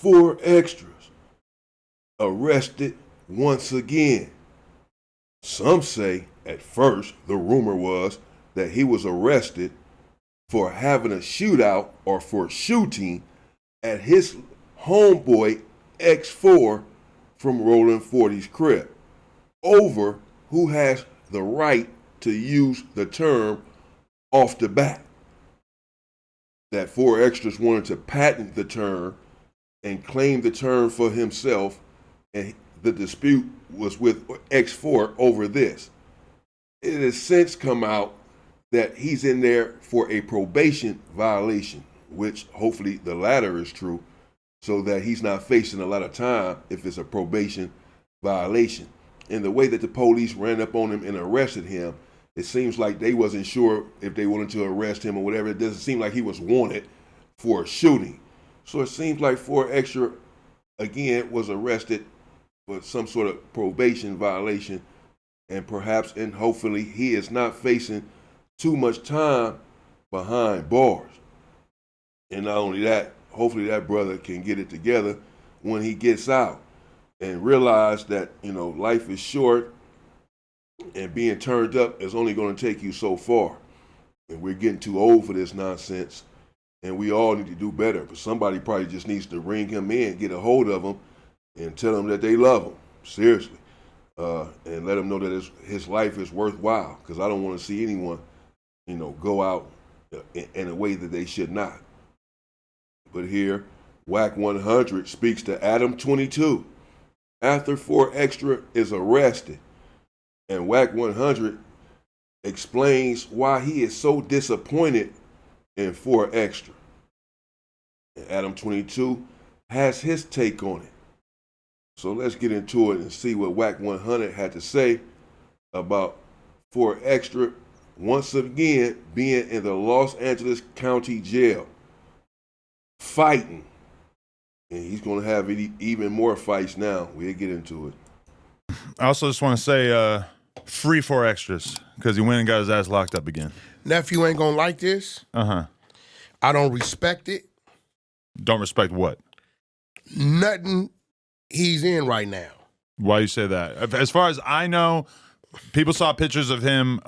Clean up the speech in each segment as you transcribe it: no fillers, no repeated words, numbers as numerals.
4 extras arrested once again. Some say at first the rumor was that he was arrested for having a shootout or for shooting at his homeboy X4 from Rolling 40's crib over who has the right to use the term off the bat. That 4 extras wanted to patent the term and claim the term for himself, and the dispute was with X4 over this. It has since come out that he's in there for a probation violation, which hopefully the latter is true, so that he's not facing a lot of time if it's a probation violation. And the way that the police ran up on him and arrested him, it seems like they wasn't sure if they wanted to arrest him or whatever. It doesn't seem like he was wanted for a shooting. So it seems like 4 extra, again, was arrested for some sort of probation violation, and perhaps and hopefully he is not facing too much time behind bars. And not only that, hopefully that brother can get it together when he gets out and realize that, life is short and being turned up is only going to take you so far. And we're getting too old for this nonsense, and we all need to do better. But somebody probably just needs to ring him in, get a hold of him, and tell him that they love him, seriously. And let him know that his life is worthwhile, because I don't want to see anyone, go out in a way that they should not. But here, Wack100 speaks to Adam 22 after 4 extra is arrested. And Wack100 explains why he is so disappointed in 4 extra. And Adam 22 has his take on it. So let's get into it and see what Wack100 had to say about 4 extra once again being in the Los Angeles County Jail, fighting. And he's going to have even more fights now. We'll get into it. I also just want to say free 4 extras because he went and got his ass locked up again. Nephew ain't going to like this. Uh-huh. I don't respect it. Don't respect what? Nothing he's in right now. Why you say that? As far as I know, people saw pictures of him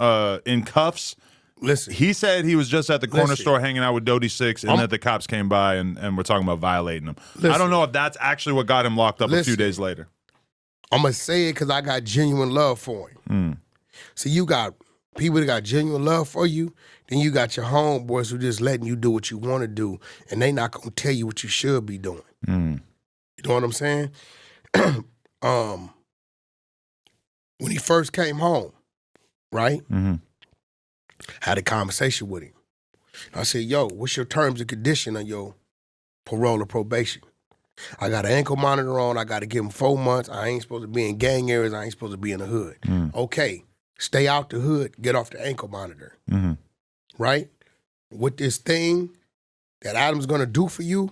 in cuffs. Listen. He said he was just at the corner store hanging out with Dodie Six and that the cops came by and were talking about violating him. I don't know if that's actually what got him locked up a few days later. I'm going to say it because I got genuine love for him. So you got people that got genuine love for you, then you got your homeboys who just letting you do what you want to do, and they not going to tell you what you should be doing. You know what I'm saying? When he first came home, right? Had a conversation with him. I said, yo, what's your terms and condition on your parole or probation? I got an ankle monitor on. I got to give him 4 months. I ain't supposed to be in gang areas. I ain't supposed to be in the hood. Okay, stay out the hood. Get off the ankle monitor. Right? With this thing that Adam's going to do for you,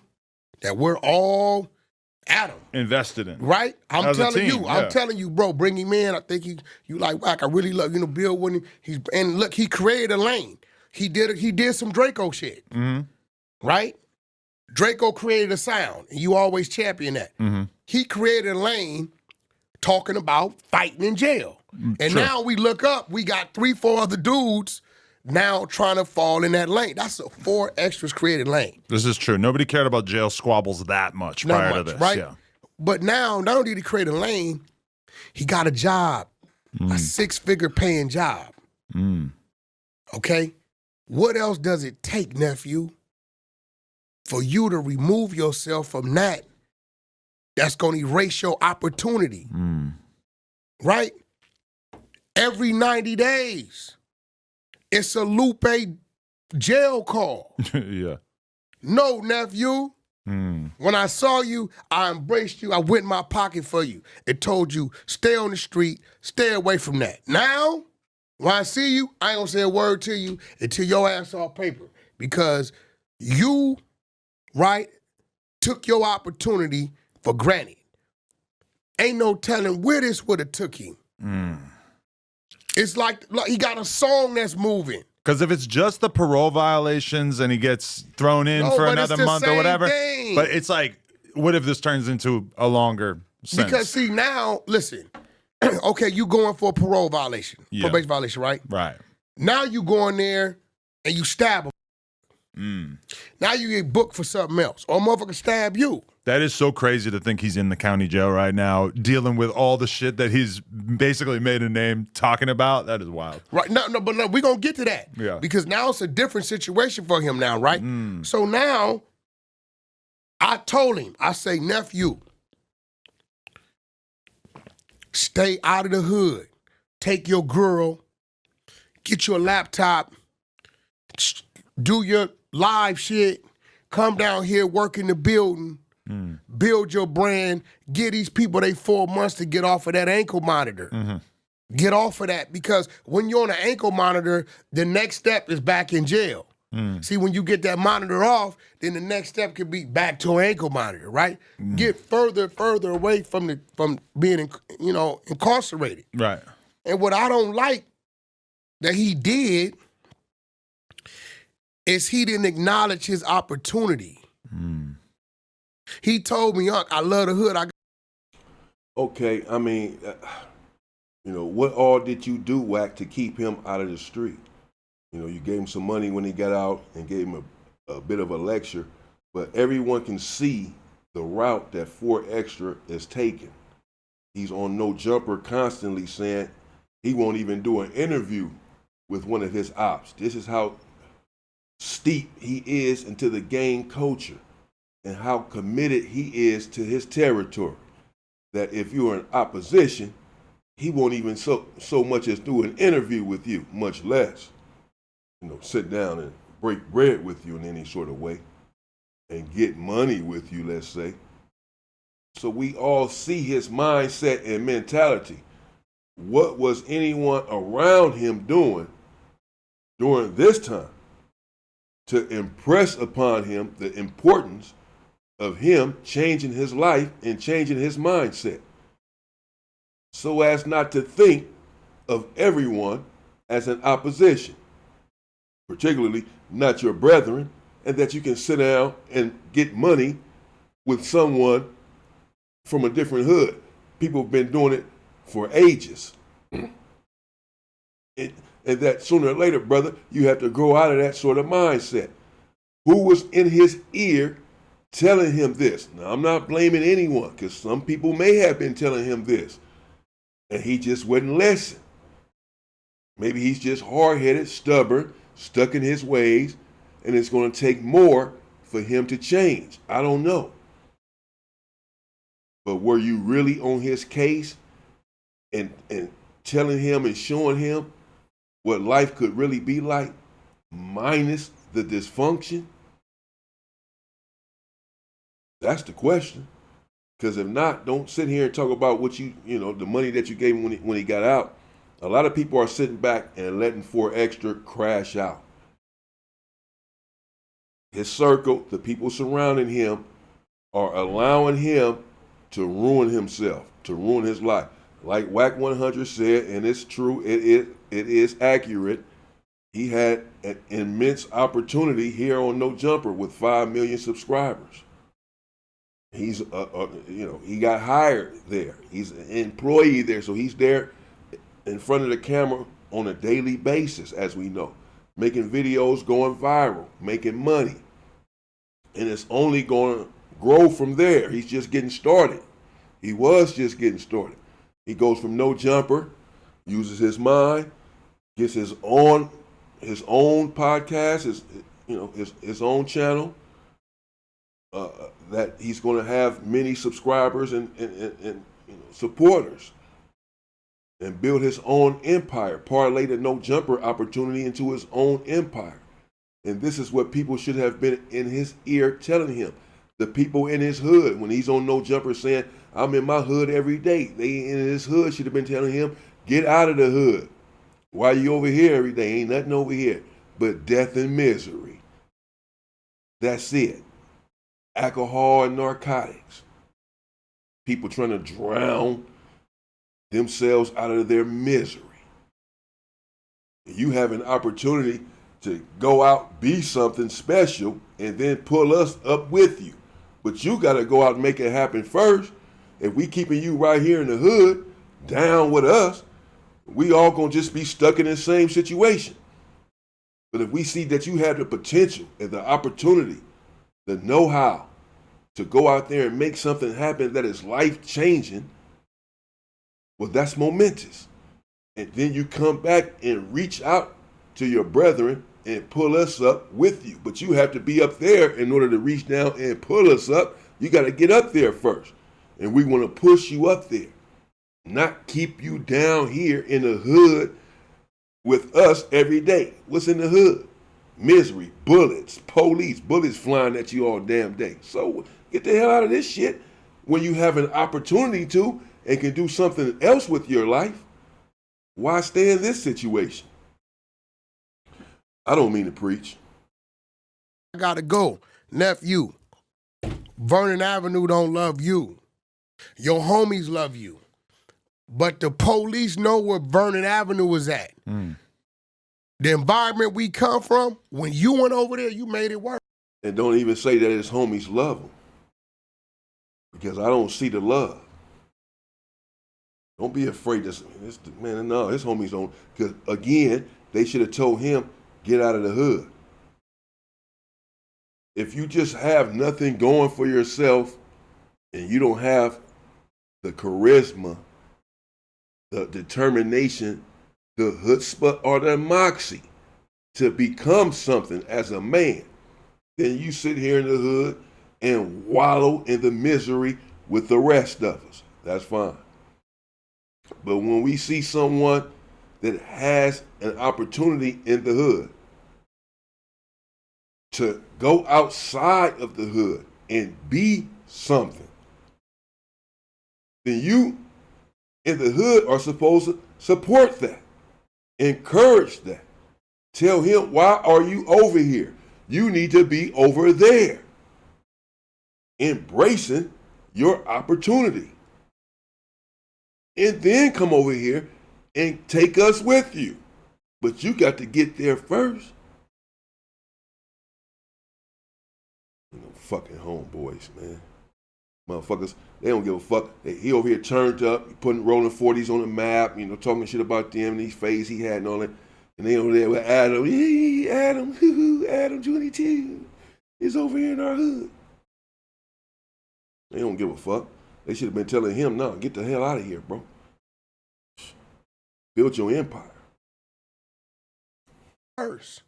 that we're all Adam invested in. Right? I'm telling you. Yeah. I'm telling you, bro, bring him in. I think you like Wack. I really love, Bill with him. And look, he created a lane. He did some Draco shit. Right? Draco created a sound, and you always champion that. He created a lane talking about fighting in jail. And now we look up, we got 3-4 other dudes now trying to fall in that lane. That's a 4 extras created lane. This is true. Nobody cared about jail squabbles that much prior to this. Right? Yeah. But now, not only did he create a lane, he got a job, a 6-figure paying job. Okay? What else does it take, nephew, for you to remove yourself from that that's going to erase your opportunity? Right? Every 90 days, it's a Lupe jail call. Yeah. No, nephew. When I saw you, I embraced you. I went in my pocket for you. It told you, stay on the street, stay away from that. Now, when I see you, I ain't gonna say a word to you until your ass off paper. Because you, right, took your opportunity for granted. Ain't no telling where this would have took him. It's like he got a song that's moving. Because if it's just the parole violations and he gets thrown in for another month or whatever, but it's like what if this turns into a longer sentence? Because see now, listen, okay, you going for a parole violation, probation violation, right? Right. Now you go in there and you stab him. Now you get booked for something else, or a motherfucker stab you. That is so crazy to think he's in the county jail right now, dealing with all the shit that he's basically made a name talking about. That is wild. Right? No, we're gonna get to that. Yeah. Because now it's a different situation for him now, right? So now I told him, I say, nephew, stay out of the hood. Take your girl, get your laptop, do your live shit, come down here, work in the building, build your brand, get these people 4 months to get off of that ankle monitor. Get off of that, because when you're on an ankle monitor, the next step is back in jail. See, when you get that monitor off, then the next step could be back to an ankle monitor, right? Get further away from being, incarcerated. Right. And what I don't like that he did is he didn't acknowledge his opportunity. He told me, Unc, I love the hood. Okay, I mean, what all did you do, Wack, to keep him out of the street? You gave him some money when he got out and gave him a bit of a lecture, but everyone can see the route that Xtra is taking. He's on No Jumper constantly saying he won't even do an interview with one of his ops. This is how steep he is into the gang culture and how committed he is to his territory, that if you're in opposition, he won't even so much as do an interview with you, much less, sit down and break bread with you in any sort of way and get money with you, let's say. So we all see his mindset and mentality. What was anyone around him doing during this time to impress upon him the importance of him changing his life and changing his mindset, so as not to think of everyone as an opposition, particularly not your brethren, and that you can sit down and get money with someone from a different hood. People have been doing it for ages. And that sooner or later, brother, you have to grow out of that sort of mindset. Who was in his ear telling him this? Now, I'm not blaming anyone, because some people may have been telling him this, and he just wouldn't listen. Maybe he's just hard-headed, stubborn, stuck in his ways, and it's going to take more for him to change. I don't know. But were you really on his case and telling him and showing him what life could really be like, minus the dysfunction? That's the question. Because if not, don't sit here and talk about what the money that you gave him when he got out. A lot of people are sitting back and letting Xtra crash out. His circle, the people surrounding him, are allowing him to ruin himself, to ruin his life. Like Wack100 said, and it's true, it is accurate, he had an immense opportunity here on No Jumper with 5 million subscribers. He's, he got hired there. He's an employee there, so he's there in front of the camera on a daily basis, as we know, making videos, going viral, making money. And it's only going to grow from there. He's just getting started. He was just getting started. He goes from No Jumper, uses his mind, gets his own podcast, his own channel, that he's going to have many subscribers and supporters, and build his own empire, parlay the No Jumper opportunity into his own empire. And this is what people should have been in his ear telling him. The people in his hood, when he's on No Jumper saying, I'm in my hood every day, they in his hood should have been telling him, get out of the hood. Why you over here every day? Ain't nothing over here but death and misery. That's it. Alcohol and narcotics. People trying to drown themselves out of their misery. You have an opportunity to go out, be something special, and then pull us up with you. But you got to go out and make it happen first. If we keeping you right here in the hood, down with us, we all going to just be stuck in the same situation. But if we see that you have the potential and the opportunity, the know-how to go out there and make something happen that is life-changing, well, that's momentous. And then you come back and reach out to your brethren and pull us up with you. But you have to be up there in order to reach down and pull us up. You got to get up there first. And we want to push you up there, not keep you down here in the hood with us every day. What's in the hood? Misery, bullets, police, bullets flying at you all damn day. So get the hell out of this shit when you have an opportunity to and can do something else with your life. Why stay in this situation? I don't mean to preach. I gotta go. Nephew, Vernon Avenue don't love you. Your homies love you. But the police know where Vernon Avenue is at. The environment we come from, when you went over there, you made it work. And don't even say that his homies love him. Because I don't see the love. Don't be afraid. Man, no, his homies don't. Because, again, they should have told him, get out of the hood. If you just have nothing going for yourself and you don't have the charisma, the determination, the chutzpah, or the moxie to become something as a man, then you sit here in the hood and wallow in the misery with the rest of us. That's fine. But when we see someone that has an opportunity in the hood to go outside of the hood and be something, then you in the hood are supposed to support that, encourage that. Tell him, why are you over here? You need to be over there. Embracing your opportunity. And then come over here and take us with you. But you got to get there first. You know, fucking homeboys, man. Motherfuckers, they don't give a fuck. He over here turned up, putting rolling 40s on the map, you know, talking shit about them, these phase he had and all that. And they over there with Adam. Hey, Adam, Adam 22 is over here in our hood. They don't give a fuck. They should have been telling him, no, get the hell out of here, bro. Build your empire. First.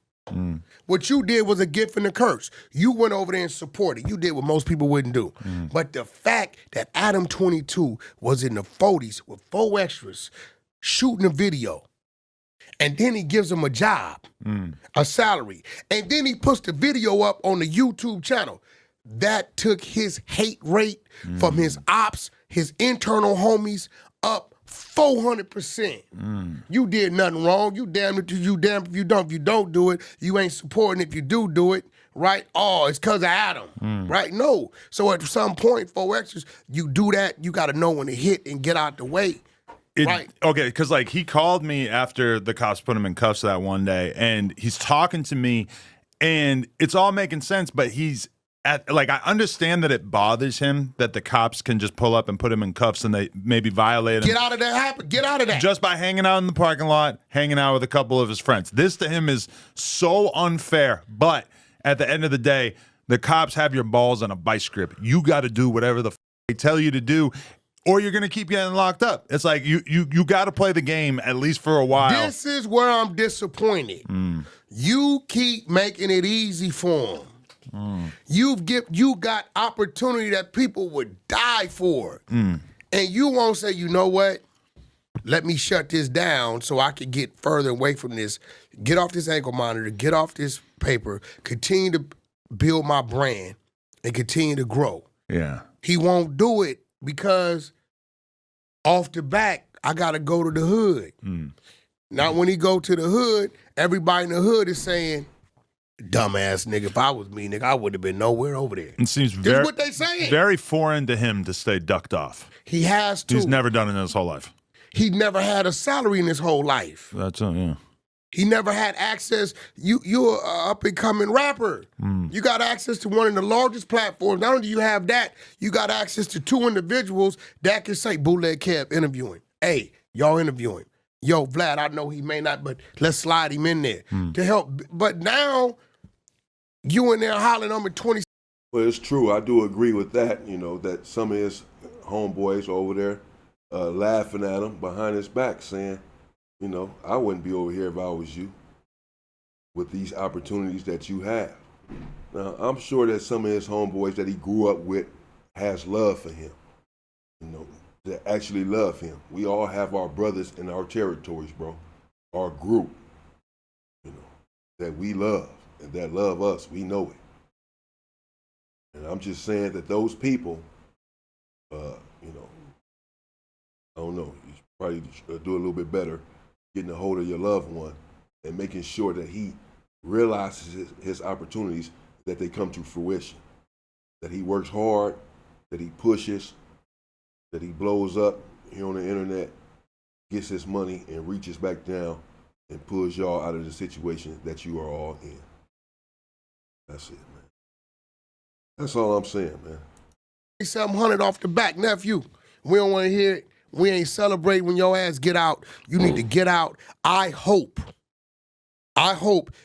What you did was a gift and a curse. You went over there and supported. You did what most people wouldn't do. But the fact that Adam 22 was in the 40s with 4 extras shooting a video, and then he gives him a job, a salary, and then he puts the video up on the YouTube channel, that took his hate rate from his ops, his internal homies, up 400%. You did nothing wrong. You damn if you damn if you don't. If you don't do it, you ain't supporting. If you do it, right? Oh, it's because of Adam, right? No. So at some point, 4 extras, you do that. You got to know when to hit and get out the way. Right. Okay, because like he called me after the cops put him in cuffs that one day, and he's talking to me, and it's all making sense, but he's like, I understand that it bothers him that the cops can just pull up and put him in cuffs and they maybe violate him. Get out of that. Get out of that. Just by hanging out in the parking lot, hanging out with a couple of his friends. This to him is so unfair. But at the end of the day, the cops have your balls on a vice grip. You got to do whatever the they tell you to do, or you're going to keep getting locked up. It's like you got to play the game at least for a while. This is where I'm disappointed. You keep making it easy for him. You got opportunity that people would die for. And you won't say, you know what? Let me shut this down so I can get further away from this. Get off this ankle monitor, get off this paper, continue to build my brand, and continue to grow. Yeah. He won't do it because off the back, I got to go to the hood. Now, when he go to the hood, everybody in the hood is saying, dumbass nigga, if I was me, nigga, I would have been nowhere over there. It seems This is what they saying. Very foreign to him to stay ducked off. He has to. He's never done it in his whole life. He never had a salary in his whole life. That's yeah. He never had access. You're an up-and-coming rapper. You got access to one of the largest platforms. Not only do you have that, you got access to two individuals that can say, Bootleg Kev, interview him. Hey, y'all interview him. Yo, Vlad, I know he may not, but let's slide him in there to help. But now, you in there hollering on me 20. Well, it's true. I do agree with that, that some of his homeboys over there laughing at him behind his back saying, I wouldn't be over here if I was you with these opportunities that you have. Now, I'm sure that some of his homeboys that he grew up with has love for him, that actually love him. We all have our brothers in our territories, bro, our group, that we love and that love us. We know it. And I'm just saying that those people, I don't know, you should probably do a little bit better getting a hold of your loved one and making sure that he realizes his opportunities, that they come to fruition, that he works hard, that he pushes, that he blows up here on the internet, gets his money and reaches back down and pulls y'all out of the situation that you are all in. That's it, man. That's all I'm saying, man. 700 off the back, nephew. We don't want to hear it. We ain't celebrating when your ass get out. You need to get out. I hope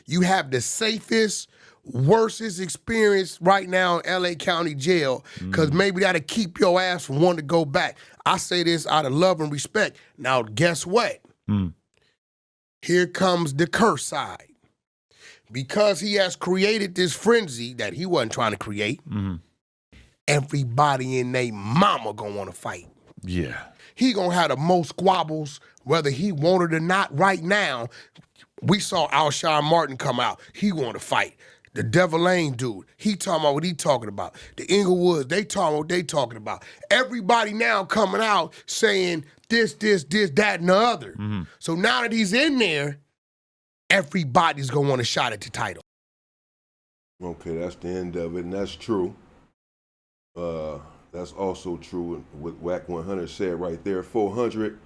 you have the safest, worstest experience right now in LA County Jail, because maybe that'll keep your ass from wanting to go back. I say this out of love and respect. Now, guess what? Here comes the curse side. Because he has created this frenzy that he wasn't trying to create, everybody in they mama gonna want to fight. Yeah. He gonna have the most squabbles, whether he wanted or not. Right now, we saw Alshon Martin come out. He want to fight. The Devil Lane dude, he talking about what he talking about. The Inglewoods, they talking what they talking about. Everybody now coming out saying this, that, and the other. So now that he's in there, everybody's gonna want a shot at the title. Okay, that's the end of it, and that's true. That's also true with Wack100 said right there. 400,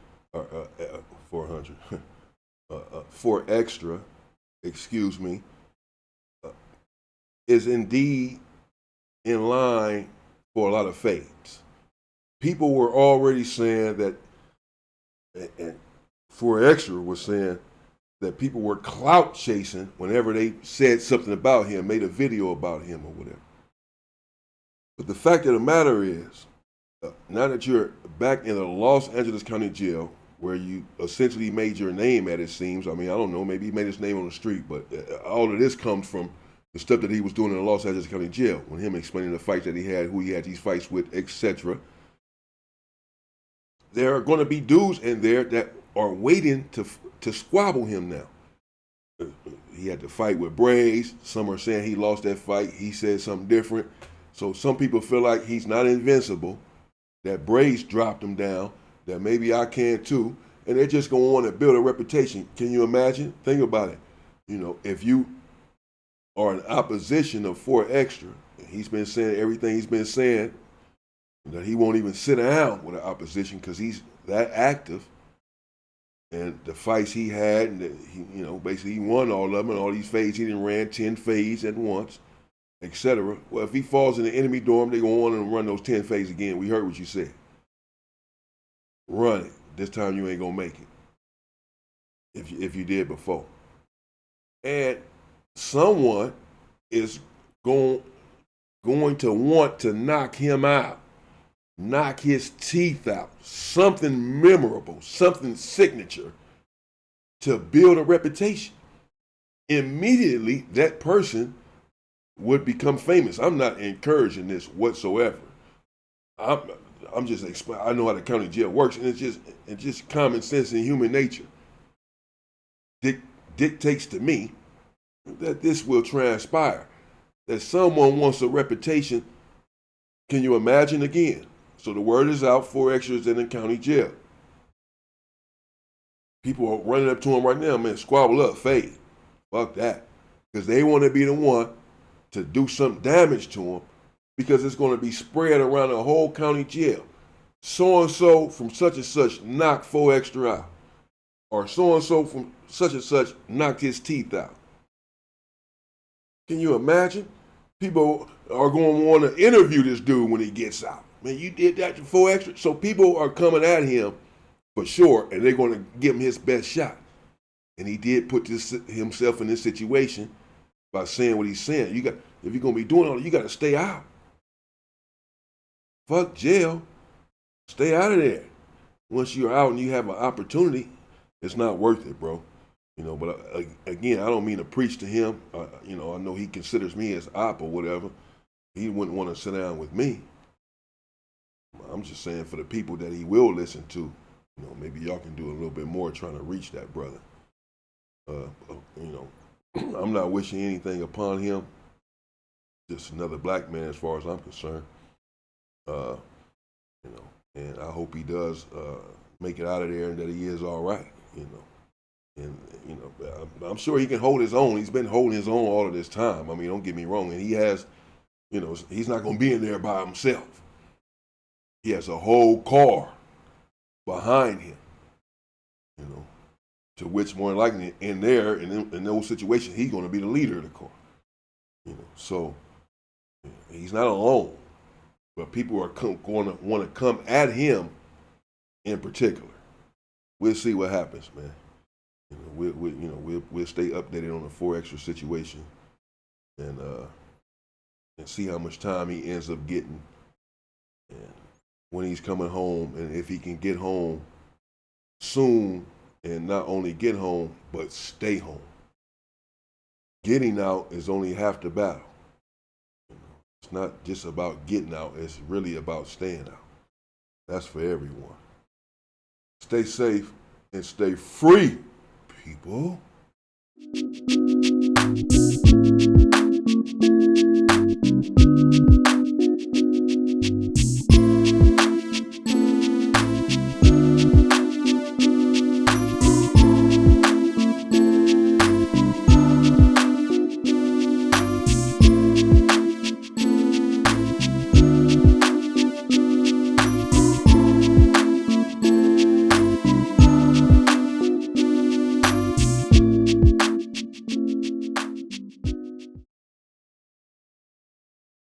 400, 4 Xtra, excuse me, is indeed in line for a lot of fades. People were already saying that, and 4 Xtra was saying that people were clout chasing whenever they said something about him, made a video about him or whatever. But the fact of the matter is, now that you're back in the Los Angeles County Jail, where you essentially made your name at, it seems. I mean, I don't know, maybe he made his name on the street, but all of this comes from the stuff that he was doing in the Los Angeles County Jail, when him explaining the fights that he had, who he had these fights with, etc. There are going to be dudes in there that are waiting to squabble him now. He had to fight with Braves. Some are saying he lost that fight. He said something different. So some people feel like he's not invincible, that Braves dropped him down, that maybe I can too, and they're just going to want to build a reputation. Can you imagine? Think about it. If you are in opposition of 4 Xtra, and he's been saying everything he's been saying, that he won't even sit down with an opposition because he's that active. And the fights he had, and he, basically he won all of them, and all these fades, he done ran 10 fades at once, etc. Well, if he falls in the enemy dorm, they're going to want him to run those 10 fades again. We heard what you said. Run it. This time you ain't going to make it if you did before. And someone is going to want to knock him out, knock his teeth out, something memorable, something signature to build a reputation. Immediately, that person would become famous. I'm not encouraging this whatsoever. I'm just explaining. I know how the county jail works, and it's just common sense and human nature. Dictates to me that this will transpire. That someone wants a reputation. Can you imagine again? So the word is out, 4 Xtras in the county jail. People are running up to him right now, man, squabble up, fade. Fuck that. Because they want to be the one to do some damage to him, because it's going to be spread around the whole county jail. So-and-so from such and such knocked 4 Xtra out. or so-and-so from such and such knocked his teeth out. Can you imagine? People are going to want to interview this dude when he gets out. Man, you did that for Xtra. So people are coming at him for sure, and they're going to give him his best shot. And he did put himself in this situation by saying what he's saying. If you're going to be doing all that, you got to stay out. Fuck jail. Stay out of there. Once you're out and you have an opportunity, it's not worth it, bro. But again, I don't mean to preach to him. I know he considers me as op or whatever. He wouldn't want to sit down with me. I'm just saying for the people that he will listen to, maybe y'all can do a little bit more trying to reach that brother. I'm not wishing anything upon him. Just another black man as far as I'm concerned. And I hope he does make it out of there and that he is all right, And, I'm sure he can hold his own. He's been holding his own all of this time. I mean, don't get me wrong. And he has, he's not going to be in there by himself. He has a whole car behind him, to which more than likely in those situations, he's going to be the leader of the car. So he's not alone. But people are going to want to come at him in particular. We'll see what happens, man. We'll stay updated on the 4Xtra situation and see how much time he ends up getting and when he's coming home, and if he can get home soon and not only get home but stay home. Getting out is only half the battle. It's not just about getting out, it's really about staying out. That's for everyone. Stay safe and stay free, people.